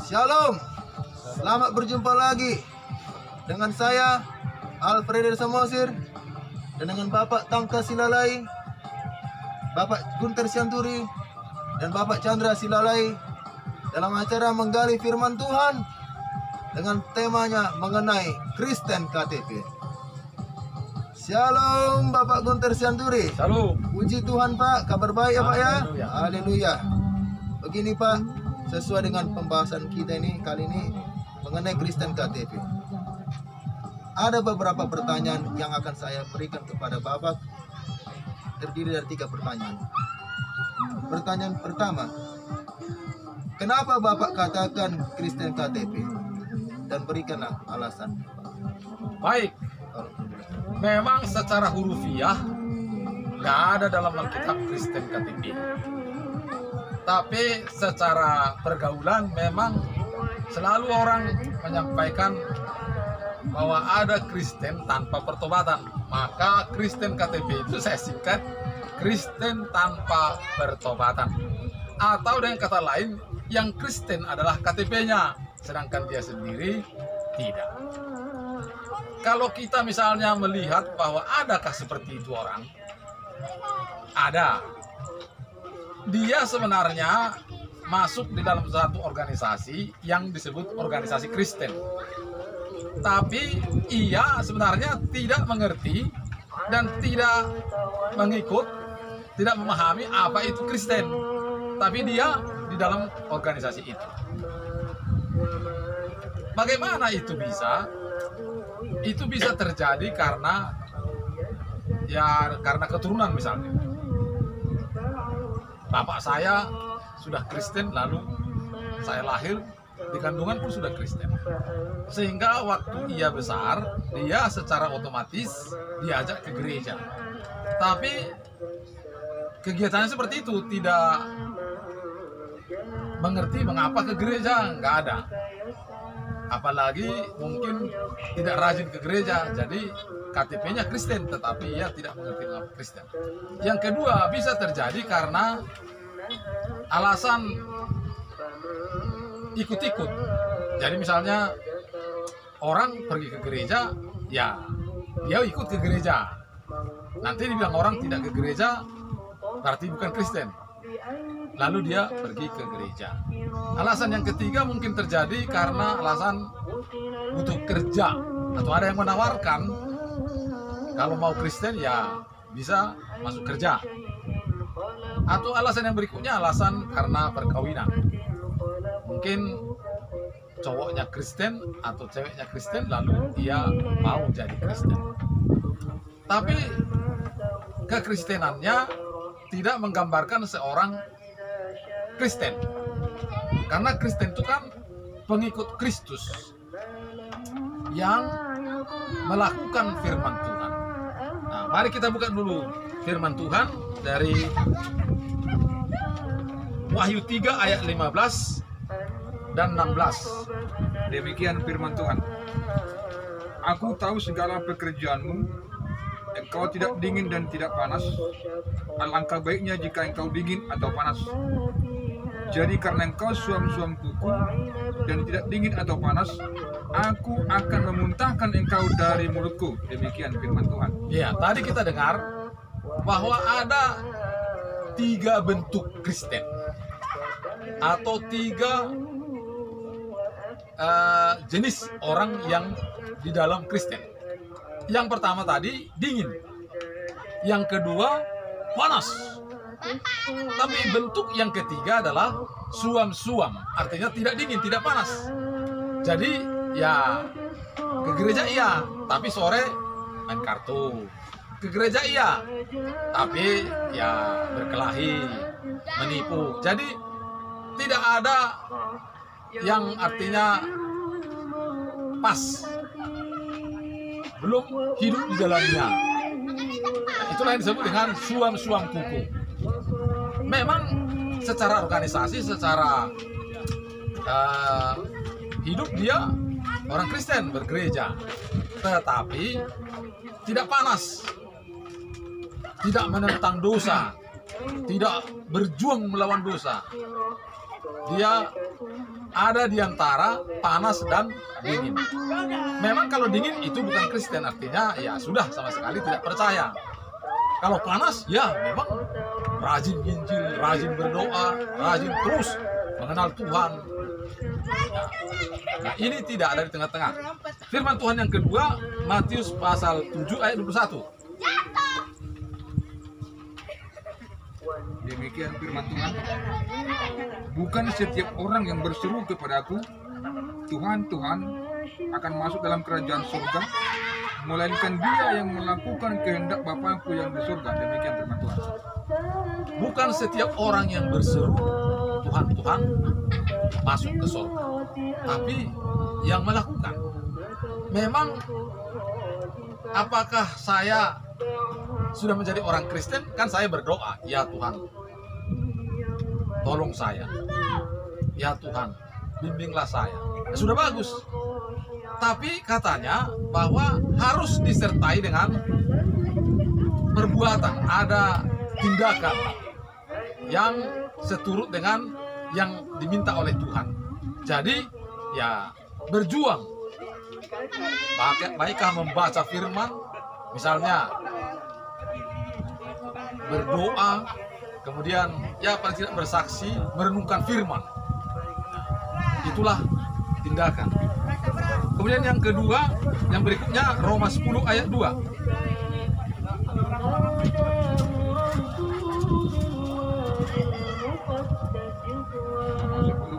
Shalom, selamat berjumpa lagi dengan saya Alfredo Samosir dan dengan Bapak Tangka Silalai, Bapak Gunter Sianturi dan Bapak Chandra Silalai dalam acara menggali firman Tuhan dengan temanya mengenai Kristen KTP. Shalom Bapak Gunter Sianturi. Shalom. Puji Tuhan Pak, kabar baik ya Pak ya? Haleluya. Haleluya. Begini Pak, sesuai dengan pembahasan kita ini kali ini mengenai Kristen KTP. Ada beberapa pertanyaan yang akan saya berikan kepada Bapak, terdiri dari 3 pertanyaan. Pertanyaan pertama, kenapa Bapak katakan Kristen KTP? Dan berikanlah alasan. Baik, memang secara hurufiah nggak ada dalam Alkitab Kristen KTP. Tapi secara pergaulan memang selalu orang menyampaikan bahwa ada Kristen tanpa pertobatan. Maka Kristen KTP itu saya singkat Kristen tanpa pertobatan. Atau dengan kata lain, yang Kristen adalah KTP-nya, sedangkan dia sendiri tidak. Kalau kita misalnya melihat bahwa adakah seperti itu orang? Ada. Dia sebenarnya masuk di dalam satu organisasi yang disebut organisasi Kristen. Tapi ia sebenarnya tidak mengerti dan tidak mengikut, tidak memahami apa itu Kristen. Tapi dia di dalam organisasi itu. Bagaimana itu bisa? Itu bisa terjadi karena keturunan misalnya. Bapak saya sudah Kristen, lalu saya lahir di kandungan pun sudah Kristen. Sehingga waktu ia besar, dia secara otomatis diajak ke gereja. Tapi kegiatannya seperti itu, tidak mengerti mengapa ke gereja, nggak ada. Apalagi mungkin tidak rajin ke gereja, jadi KTP-nya Kristen, tetapi ia tidak mengerti mengapa Kristen. Yang kedua, bisa terjadi karena alasan ikut-ikut. Jadi misalnya orang pergi ke gereja, ya dia ikut ke gereja. Nanti dibilang orang tidak ke gereja, berarti bukan Kristen. Lalu dia pergi ke gereja. Alasan yang ketiga mungkin terjadi karena alasan butuh kerja, atau ada yang menawarkan kalau mau Kristen ya bisa masuk kerja. Atau alasan yang berikutnya alasan karena perkawinan. Mungkin cowoknya Kristen atau ceweknya Kristen, lalu dia mau jadi Kristen. Tapi kekristenannya tidak menggambarkan seorang Kristen. Karena Kristen itu kan pengikut Kristus yang melakukan firman Tuhan. Nah, mari kita buka dulu firman Tuhan dari Wahyu 3 ayat 15 dan 16. Demikian firman Tuhan. Aku tahu segala pekerjaanmu, engkau tidak dingin dan tidak panas. Alangkah baiknya jika engkau dingin atau panas. Jadi karena engkau suam-suam kuku dan tidak dingin atau panas, aku akan memuntahkan engkau dari mulutku. Demikian firman Tuhan. Ya, tadi kita dengar bahwa ada 3 bentuk Kristen atau 3 jenis orang yang di dalam Kristen. Yang pertama tadi dingin, yang kedua panas, tapi bentuk yang ketiga adalah suam-suam, artinya tidak dingin, tidak panas. Jadi ya ke gereja iya, tapi sore main kartu. Ke gereja iya, tapi ya berkelahi, menipu. Jadi tidak ada yang artinya pas, belum hidup di dalamnya. Itulah yang disebut dengan suam-suam kuku. Memang secara organisasi, secara hidup dia orang Kristen, bergereja, tetapi tidak panas, tidak menentang dosa, tidak berjuang melawan dosa. dia ada di antara panas dan dingin. Memang kalau dingin itu bukan Kristen, artinya ya sudah sama sekali tidak percaya. Kalau panas ya memang rajin Injil, rajin berdoa, rajin terus mengenal Tuhan. Nah, ini tidak ada di tengah-tengah. Firman Tuhan yang kedua, Matius pasal 7 ayat 21. Demikian firman Tuhan. Bukan setiap orang yang berseru kepadaku, Tuhan, Tuhan, akan masuk dalam kerajaan surga, melainkan dia yang melakukan kehendak Bapakku yang di surga. Demikian firman Tuhan. Bukan setiap orang yang berseru Tuhan, Tuhan masuk ke surga, tapi yang melakukan. Memang apakah saya sudah menjadi orang Kristen? Kan saya berdoa, ya Tuhan, tolong saya. Ya Tuhan, bimbinglah saya. Ya, sudah bagus. Tapi katanya bahwa harus disertai dengan perbuatan, ada tindakan yang seturut dengan yang diminta oleh Tuhan. Jadi ya berjuang. Baikkah membaca firman, misalnya berdoa, kemudian ya paling tidak bersaksi, merenungkan firman. Itulah tindakan. Kemudian yang kedua, yang berikutnya Roma 10 ayat 2.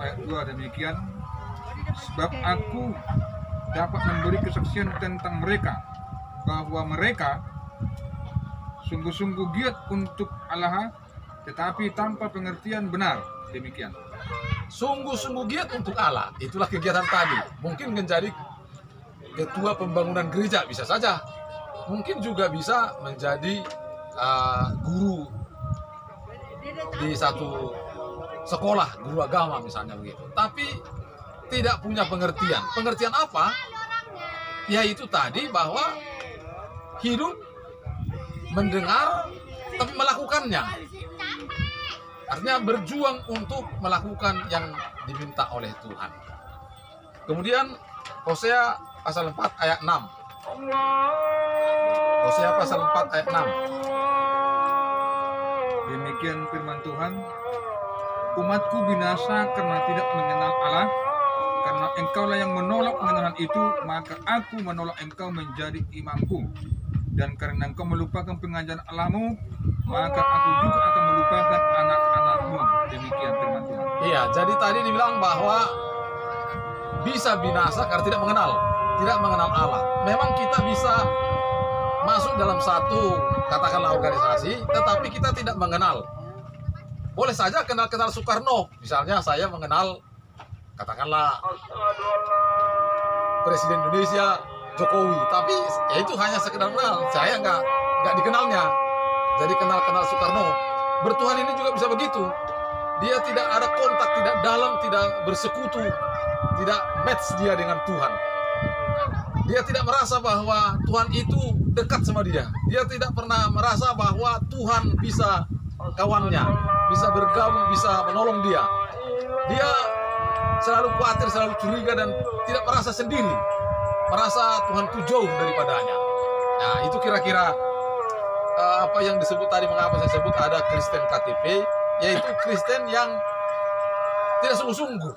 Ayat 2 demikian, sebab aku dapat memberi kesaksian tentang mereka bahwa mereka sungguh-sungguh giat untuk Allah, tetapi tanpa pengertian benar. Demikian. Sungguh-sungguh giat untuk Allah, itulah kegiatan tadi. Mungkin menjadi ketua pembangunan gereja bisa saja, mungkin juga bisa menjadi guru di satu sekolah, guru agama misalnya begitu. Tapi tidak punya pengertian. Pengertian apa? Yaitu tadi bahwa hidup mendengar tapi melakukannya. Artinya berjuang untuk melakukan yang diminta oleh Tuhan. Kemudian Hosea pasal 4 ayat 6. Hosea pasal 4 ayat 6. Demikian firman Tuhan, umatku binasa karena tidak mengenal Allah. Karena engkaulah yang menolak pengenalan itu, maka aku menolak engkau menjadi imamku. Dan karena engkau melupakan pengajaran Allahmu, maka aku juga akan melupakan anak-anakmu. Demikian firman Tuhan. Iya, jadi tadi dibilang bahwa bisa binasa karena tidak mengenal Allah. Memang kita bisa masuk dalam satu, katakanlah organisasi, tetapi kita tidak mengenal. Boleh saja kenal Soekarno, misalnya saya mengenal, katakanlah Presiden Indonesia Jokowi, tapi ya itu hanya sekedar kenal, saya nggak dikenalnya. Jadi kenal Soekarno. Bertuhan ini juga bisa begitu. Dia tidak ada kontak, tidak dalam, tidak bersekutu, tidak match dia dengan Tuhan. Dia tidak merasa bahwa Tuhan itu dekat sama dia. Dia tidak pernah merasa bahwa Tuhan bisa kawannya, bisa bergabung, bisa menolong dia. Dia selalu khawatir, selalu curiga dan tidak merasa sendiri, merasa Tuhan itu jauh daripadanya. Nah, itu kira-kira apa yang disebut tadi, mengapa saya sebut ada Kristen KTP, yaitu Kristen yang tidak sungguh-sungguh,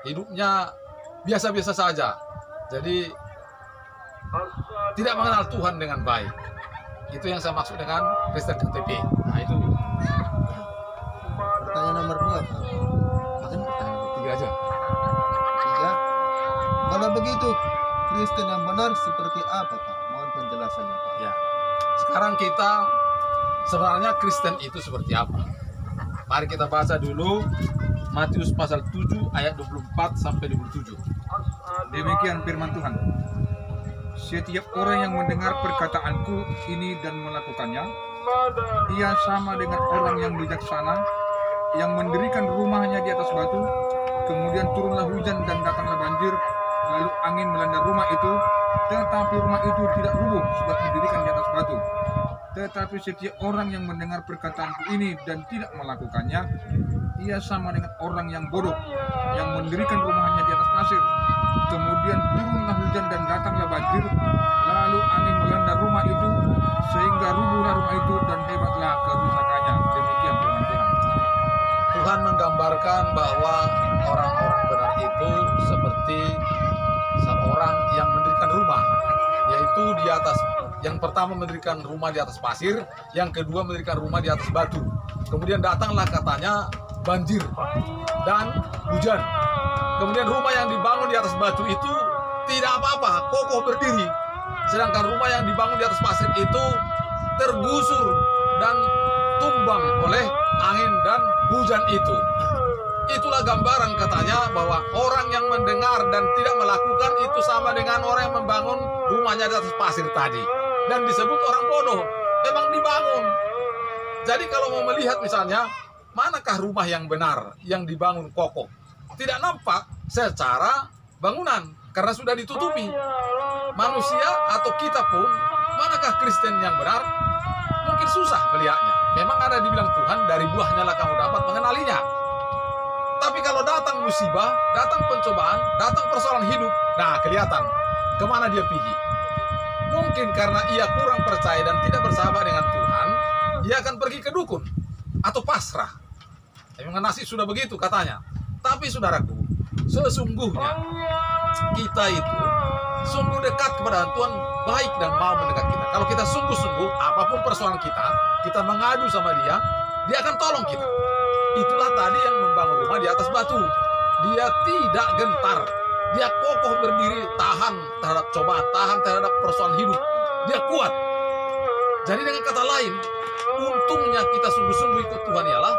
hidupnya biasa-biasa saja, jadi tidak mengenal Tuhan dengan baik. Itu yang saya maksud dengan Kristen KTP. Nah, itu Pertanyaan nomor 2, Pak. bahkan pertanyaan ketiga aja. 3. Kalau begitu, Kristen yang benar seperti apa, Pak? Mohon penjelasannya, Pak. Ya. Sekarang kita sebenarnya Kristen itu seperti apa? Mari kita baca dulu Matius pasal 7 ayat 24 sampai 27. Demikian firman Tuhan. Setiap orang yang mendengar perkataanku ini dan melakukannya, ia sama dengan orang yang bijaksana yang mendirikan rumahnya di atas batu. Kemudian turunlah hujan dan datanglah banjir, lalu angin melanda rumah itu, tetapi rumah itu tidak rubuh sebab didirikan di atas batu. Tetapi setiap orang yang mendengar perkataanku ini dan tidak melakukannya, ia sama dengan orang yang bodoh yang mendirikan rumahnya di atas pasir. Kemudian turunlah hujan dan datanglah banjir, lalu angin melanda rumah itu sehingga rubuhlah rumah itu dan hebatlah kerusakannya. Demikian firman Tuhan. Tuhan menggambarkan bahwa orang-orang benar itu seperti seorang yang mendirikan rumah, yaitu di atas, yang pertama mendirikan rumah di atas pasir, yang kedua mendirikan rumah di atas batu. Kemudian datanglah katanya banjir dan hujan. Kemudian rumah yang dibangun di atas batu itu tidak apa-apa, kokoh berdiri. Sedangkan rumah yang dibangun di atas pasir itu tergusur dan tumbang oleh angin dan hujan itu. Itulah gambaran katanya bahwa orang yang mendengar dan tidak melakukan itu sama dengan orang yang membangun rumahnya di atas pasir tadi. Dan disebut orang bodoh, memang dibangun. Jadi kalau mau melihat misalnya, manakah rumah yang benar, yang dibangun kokoh? Tidak nampak secara bangunan, karena sudah ditutupi. Manusia atau kita pun, manakah Kristen yang benar? Mungkin susah melihatnya. Memang ada dibilang Tuhan, dari buahnya lah kamu dapat mengenalinya. Tapi kalau datang musibah, datang pencobaan, datang persoalan hidup, nah kelihatan kemana dia pergi. Mungkin karena ia kurang percaya dan tidak bersahabat dengan Tuhan, ia akan pergi ke dukun atau pasrah. Memang nasib sudah begitu katanya. Tapi saudaraku, sesungguhnya kita itu sungguh dekat kepada Tuhan, baik dan mau mendekat kita. Kalau kita sungguh-sungguh, apapun persoalan kita, kita mengadu sama dia, dia akan tolong kita. Itulah tadi yang membangun rumah di atas batu. Dia tidak gentar. Dia kokoh berdiri, tahan terhadap cobaan, tahan terhadap persoalan hidup. Dia kuat. Jadi dengan kata lain, untungnya kita sungguh-sungguh ikut Tuhan ialah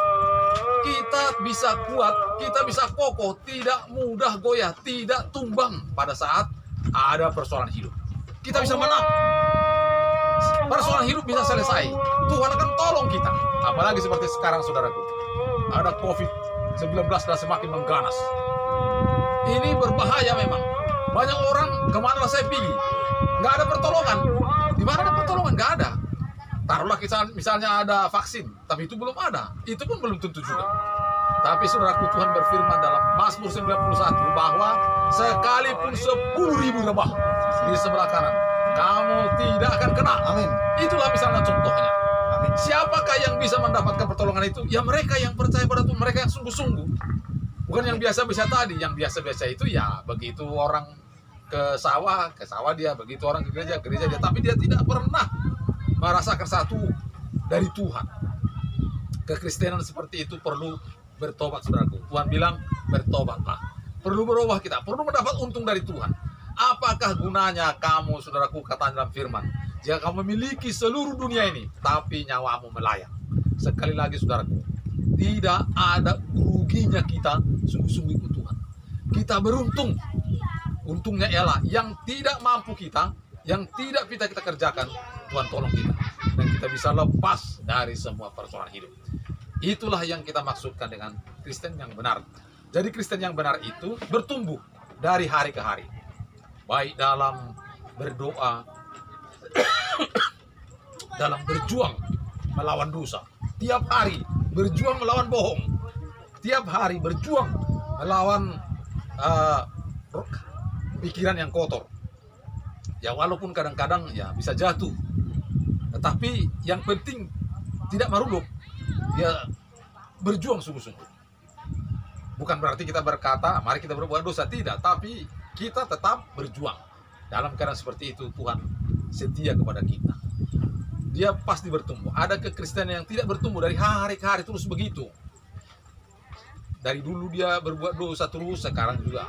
kita bisa kuat, kita bisa kokoh, tidak mudah goyah, tidak tumbang pada saat ada persoalan hidup. Kita bisa menang. Persoalan hidup bisa selesai. Tuhan akan tolong kita. Apalagi seperti sekarang saudaraku. Ada COVID-19 dan semakin mengganas. Ini berbahaya memang. Banyak orang kemana saya pilih, nggak ada pertolongan. Di mana ada pertolongan? Nggak ada. Taruhlah misalnya ada vaksin, tapi itu belum ada. Itu pun belum tentu juga. Tapi saudaraku, Tuhan berfirman dalam Mazmur 91 bahwa sekalipun 10.000 rebah di sebelah kanan, kamu tidak akan kena. Amin. Itulah misalnya contohnya. Amin. Siapakah yang bisa mendapatkan pertolongan itu? Ya mereka yang percaya pada Tuhan, mereka yang sungguh-sungguh. Bukan yang biasa-biasa tadi. Yang biasa-biasa itu ya begitu orang ke sawah dia. Begitu orang ke gereja dia. Tapi dia tidak pernah merasakan satu dari Tuhan. Kekristenan seperti itu perlu bertobat, saudaraku. Tuhan bilang bertobatlah. Perlu berubah kita, perlu mendapat untung dari Tuhan. Apakah gunanya kamu, saudaraku, kata dalam firman, jika kamu memiliki seluruh dunia ini, tapi nyawamu melayang? Sekali lagi, saudaraku, tidak ada ruginya kita sungguh-sungguh ikut Tuhan. Kita beruntung. Untungnya ialah yang tidak mampu kita, yang tidak kita kerjakan, Tuhan tolong kita. Dan kita bisa lepas dari semua persoalan hidup. Itulah yang kita maksudkan dengan Kristen yang benar. Jadi Kristen yang benar itu bertumbuh dari hari ke hari. Baik dalam berdoa, dalam berjuang melawan dosa. Tiap hari berjuang melawan bohong. Tiap hari berjuang melawan pikiran yang kotor. Ya walaupun kadang-kadang ya bisa jatuh. Tetapi yang penting tidak maruluk. Dia berjuang sungguh-sungguh. Bukan berarti kita berkata, mari kita berbuat dosa. Tidak, tapi kita tetap berjuang. Dalam keadaan seperti itu, Tuhan setia kepada kita. Dia pasti bertumbuh. Ada kekristenan yang tidak bertumbuh dari hari ke hari terus begitu. Dari dulu dia berbuat dosa terus, sekarang juga.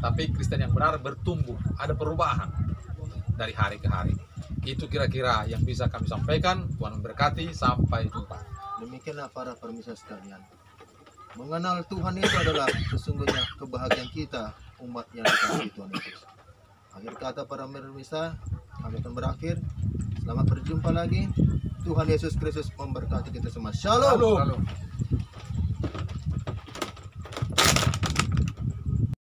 Tapi Kristen yang benar bertumbuh. Ada perubahan dari hari ke hari. Itu kira-kira yang bisa kami sampaikan. Tuhan memberkati. Sampai jumpa. Demikianlah para permisa sekalian. Mengenal Tuhan itu adalah sesungguhnya kebahagiaan kita, umat yang dikasihi Tuhan Yesus. Akhir kata para permisa, kami akan berakhir. Selamat berjumpa lagi. Tuhan Yesus Kristus memberkati kita semua. Shalom. Shalom.